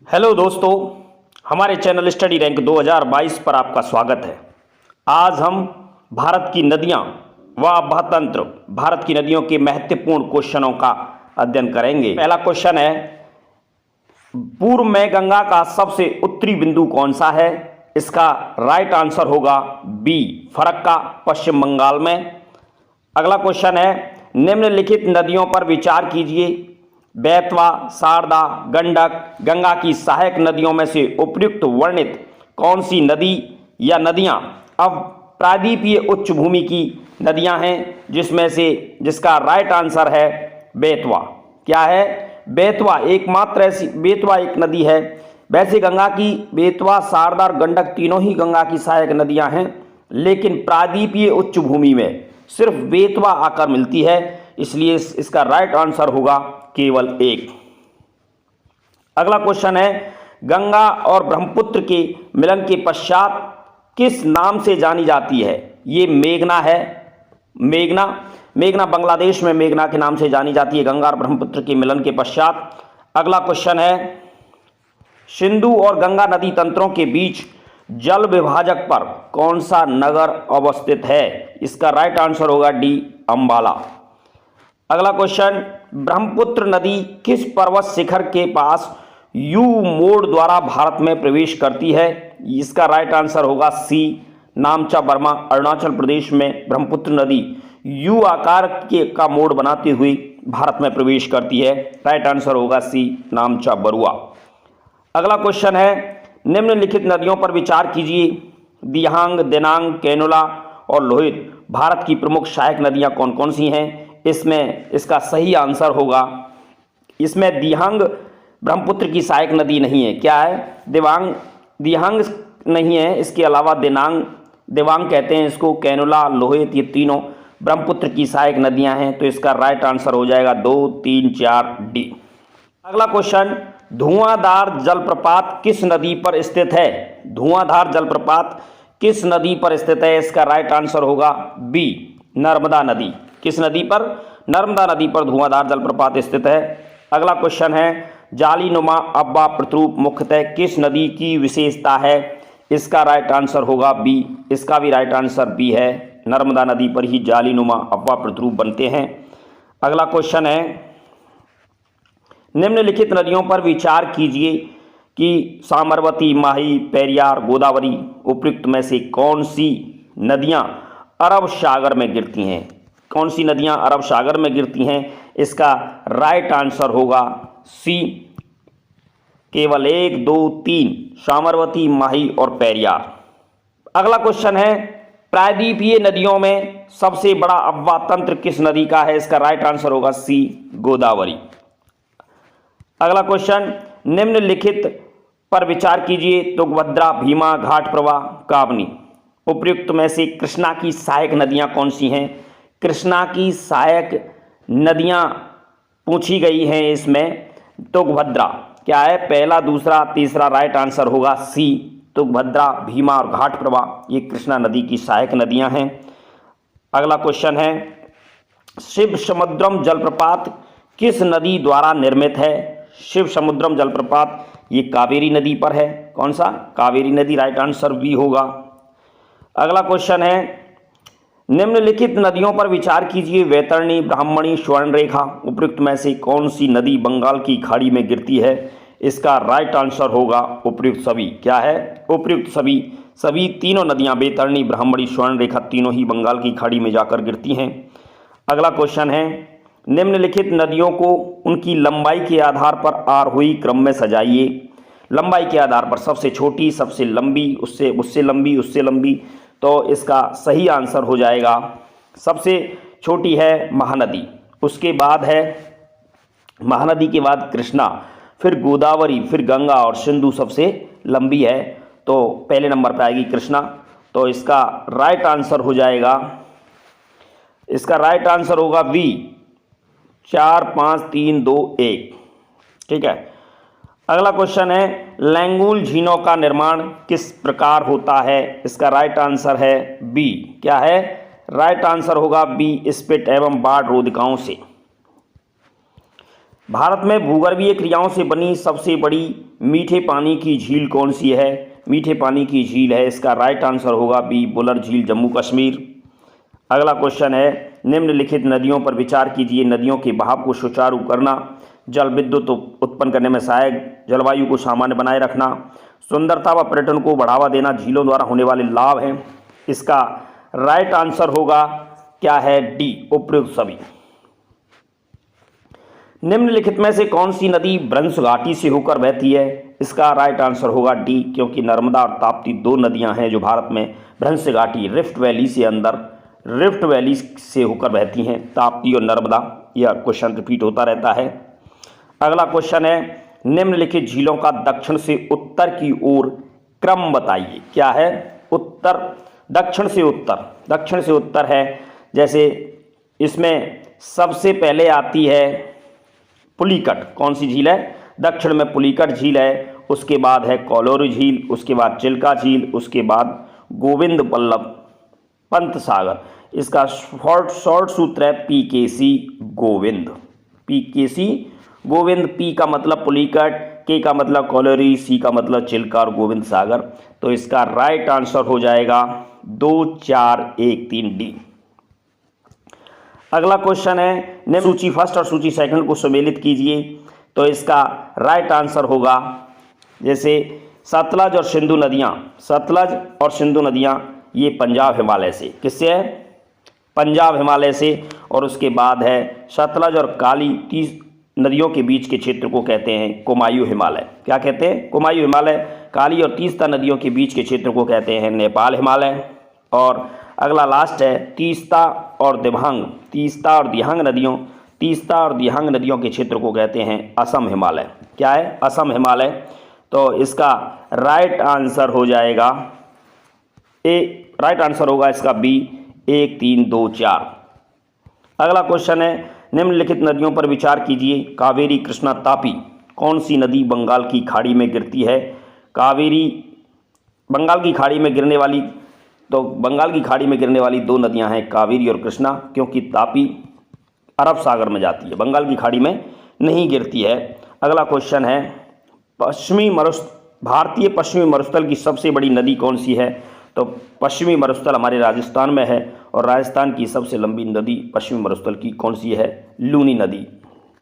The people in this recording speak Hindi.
हेलो दोस्तों, हमारे चैनल स्टडी रैंक 2022 पर आपका स्वागत है। आज हम भारत की नदियां व आबहतंत्र, भारत की नदियों के महत्वपूर्ण क्वेश्चनों का अध्ययन करेंगे। पहला क्वेश्चन है, पूर्व में गंगा का सबसे उत्तरी बिंदु कौन सा है? इसका राइट आंसर होगा बी, फरक्का, पश्चिम बंगाल में। अगला क्वेश्चन है, निम्नलिखित नदियों पर विचार कीजिए। बेतवा, शारदा, गंडक, गंगा की सहायक नदियों में से उपयुक्त वर्णित कौन सी नदी या नदियां अब प्रायद्वीपीय उच्च भूमि की नदियां हैं, जिसमें से जिसका राइट आंसर है बेतवा। क्या है? बेतवा एकमात्र ऐसी बेतवा एक नदी है। वैसे गंगा की बेतवा, शारदा और गंडक तीनों ही गंगा की सहायक नदियां हैं, लेकिन प्रायद्वीपीय उच्च भूमि में सिर्फ बेतवा आकर मिलती है, इसलिए इसका राइट आंसर होगा केवल एक। अगला क्वेश्चन है, गंगा और ब्रह्मपुत्र के मिलन के पश्चात किस नाम से जानी जाती है? ये मेघना है। मेघना बांग्लादेश में मेघना के नाम से जानी जाती है, गंगा और ब्रह्मपुत्र के मिलन के पश्चात। अगला क्वेश्चन है, सिंधु और गंगा नदी तंत्रों के बीच जल विभाजक पर कौन सा नगर अवस्थित है? इसका राइट आंसर होगा डी, अंबाला। अगला क्वेश्चन, ब्रह्मपुत्र नदी किस पर्वत शिखर के पास यू मोड़ द्वारा भारत में प्रवेश करती है? इसका राइट आंसर होगा सी, नामचा बर्मा, अरुणाचल प्रदेश में ब्रह्मपुत्र नदी यू आकार का मोड़ बनाते हुए भारत में प्रवेश करती है। राइट आंसर होगा सी, नामचा बरुआ। अगला क्वेश्चन है, निम्नलिखित नदियों पर विचार कीजिए। दिहांग, दिनांग, कैनोला और लोहित भारत की प्रमुख सहायक नदियां कौन कौन सी हैं? इसमें इसका सही आंसर होगा, इसमें दिहांग ब्रह्मपुत्र की सहायक नदी नहीं है। क्या है? दिहांग नहीं है, इसके अलावा दिवांग कहते हैं इसको, कैनोला, लोहित, ये तीनों ब्रह्मपुत्र की सहायक नदियां हैं, तो इसका राइट आंसर हो जाएगा 2, 3, 4 डी। अगला क्वेश्चन, धुआंधार जलप्रपात किस नदी पर स्थित है? धुआंधार जलप्रपात किस नदी पर स्थित है? इसका राइट आंसर होगा बी, नर्मदा नदी। किस नदी पर? नर्मदा नदी पर धुआंधार जलप्रपात स्थित है। अगला क्वेश्चन है, जालीनुमा अब्बा प्रतिरूप मुख्यतः किस नदी की विशेषता है? इसका राइट आंसर होगा बी, इसका भी राइट आंसर बी है, नर्मदा नदी पर ही जालीनुमा अब्बा प्रतिरूप बनते हैं। अगला क्वेश्चन है, निम्नलिखित नदियों पर विचार कीजिए कि साबरमती, माही, पेरियार, गोदावरी उपयुक्त में से कौन सी नदियां अरब सागर में गिरती हैं? कौन सी नदियां अरब सागर में गिरती हैं? इसका राइट आंसर होगा सी, केवल 1, 2, 3, साबरमती, माही और पेरियार। अगला क्वेश्चन है, प्रायद्वीपीय नदियों में सबसे बड़ा अफवाह तंत्र किस नदी का है? इसका राइट आंसर होगा सी, गोदावरी। अगला क्वेश्चन, निम्नलिखित पर विचार कीजिए। तुंगभद्रा, भीमा, घाट प्रवाह, काबनी उपयुक्त में से कृष्णा की सहायक नदियां कौन सी हैं? कृष्णा की सहायक नदियां पूछी गई हैं इसमें। तुंगभद्रा क्या है? पहला, दूसरा, तीसरा, राइट आंसर होगा सी, तुंगभद्रा, भीमा और घाट प्रवाह ये कृष्णा नदी की सहायक नदियां हैं। अगला क्वेश्चन है, शिव समुद्रम जलप्रपात किस नदी द्वारा निर्मित है? शिव समुद्रम जलप्रपात ये कावेरी नदी पर है। कौन सा? कावेरी नदी, राइट आंसर बी होगा। अगला क्वेश्चन है, निम्नलिखित नदियों पर विचार कीजिए। वैतरणी, ब्राह्मणी, स्वर्णरेखा उपयुक्त में से कौन सी नदी बंगाल की खाड़ी में गिरती है? इसका राइट आंसर होगा उपयुक्त सभी। क्या है? उपयुक्त सभी। सभी तीनों नदियां वैतरणी, ब्राह्मणी, स्वर्णरेखा तीनों ही बंगाल की खाड़ी में जाकर गिरती हैं। अगला क्वेश्चन है, निम्नलिखित नदियों को उनकी लंबाई के आधार पर आरोही क्रम में सजाइए। लंबाई के आधार पर सबसे छोटी, सबसे लंबी, उससे लंबी, उससे लंबी, तो इसका सही आंसर हो जाएगा, सबसे छोटी है महानदी, उसके बाद है महानदी के बाद कृष्णा, फिर गोदावरी, फिर गंगा और सिंधु सबसे लंबी है, तो पहले नंबर पर आएगी कृष्णा। तो इसका राइट आंसर हो जाएगा, इसका राइट आंसर होगा बी, 4, 5, 3, 2, 1। ठीक है। अगला क्वेश्चन है, लैंगूल झीलों का निर्माण किस प्रकार होता है? इसका राइट आंसर है बी। क्या है? राइट आंसर होगा बी, स्पिट एवं बाढ़ रोधिकाओं से। भारत में भूगर्भीय क्रियाओं से बनी सबसे बड़ी मीठे पानी की झील कौन सी है? मीठे पानी की झील है, इसका राइट आंसर होगा बी, बुलर झील, जम्मू कश्मीर। अगला क्वेश्चन है, निम्नलिखित नदियों पर विचार कीजिए। नदियों के बहाव को सुचारू करना, जल विद्युत उत्पन्न करने में सहायक, जलवायु को सामान्य बनाए रखना, सुंदरता व पर्यटन को बढ़ावा देना झीलों द्वारा होने वाले लाभ हैं। इसका राइट आंसर होगा क्या है? डी, उपयुक्त सभी। निम्नलिखित में से कौन सी नदी भ्रंश घाटी से होकर बहती है? इसका राइट आंसर होगा डी, क्योंकि नर्मदा और ताप्ती दो नदियां हैं जो भारत में भ्रंश घाटी रिफ्ट वैली से होकर बहती हैं, ताप्ती और नर्मदा। यह क्वेश्चन रिपीट होता रहता है। अगला क्वेश्चन है, निम्नलिखित झीलों का दक्षिण से उत्तर की ओर क्रम बताइए। क्या है? दक्षिण से उत्तर है, जैसे इसमें सबसे पहले आती है पुलिकट। कौन सी झील है? दक्षिण में पुलिकट झील है, उसके बाद है कोलोर झील, उसके बाद चिल्का झील, उसके बाद गोविंद बल्लभ पंत सागर। इसका शॉर्ट सूत्र है PKC गोविंद। पी का मतलब पुलिकट, के का मतलब कोलोरी, सी का मतलब चिल्का और गोविंद सागर। तो इसका राइट आंसर हो जाएगा 2, 4, 1, 3 डी। अगला क्वेश्चन है, सूची फर्स्ट और सूची सेकंड को सम्मिलित कीजिए। तो इसका राइट आंसर होगा, जैसे सतलज और सिंधु नदियाँ ये पंजाब हिमालय से, किससे है? पंजाब हिमालय से। और उसके बाद है सतलज और काली नदियों के बीच के क्षेत्र को कहते हैं कुमायूं हिमालय। क्या कहते हैं? कुमायूं हिमालय। काली और तीस्ता नदियों के बीच के क्षेत्र को कहते हैं नेपाल हिमालय। और अगला लास्ट है तीस्ता और दिबांग नदियों के क्षेत्र को कहते हैं असम हिमालय। क्या है? असम हिमालय। तो इसका राइट आंसर हो जाएगा राइट आंसर होगा इसका बी, 1, 3, 2, 4। अगला क्वेश्चन है, निम्नलिखित नदियों पर विचार कीजिए। कावेरी, कृष्णा, तापी कौन सी नदी बंगाल की खाड़ी में गिरती है? कावेरी बंगाल की खाड़ी में गिरने वाली दो नदियां हैं कावेरी और कृष्णा, क्योंकि तापी अरब सागर में जाती है, बंगाल की खाड़ी में नहीं गिरती है। अगला क्वेश्चन है, भारतीय पश्चिमी मरुस्थल की सबसे बड़ी नदी कौन सी है? तो पश्चिमी मरुस्थल हमारे राजस्थान में है, और राजस्थान की सबसे लंबी नदी पश्चिमी मरुस्थल की कौन सी है? लूनी नदी।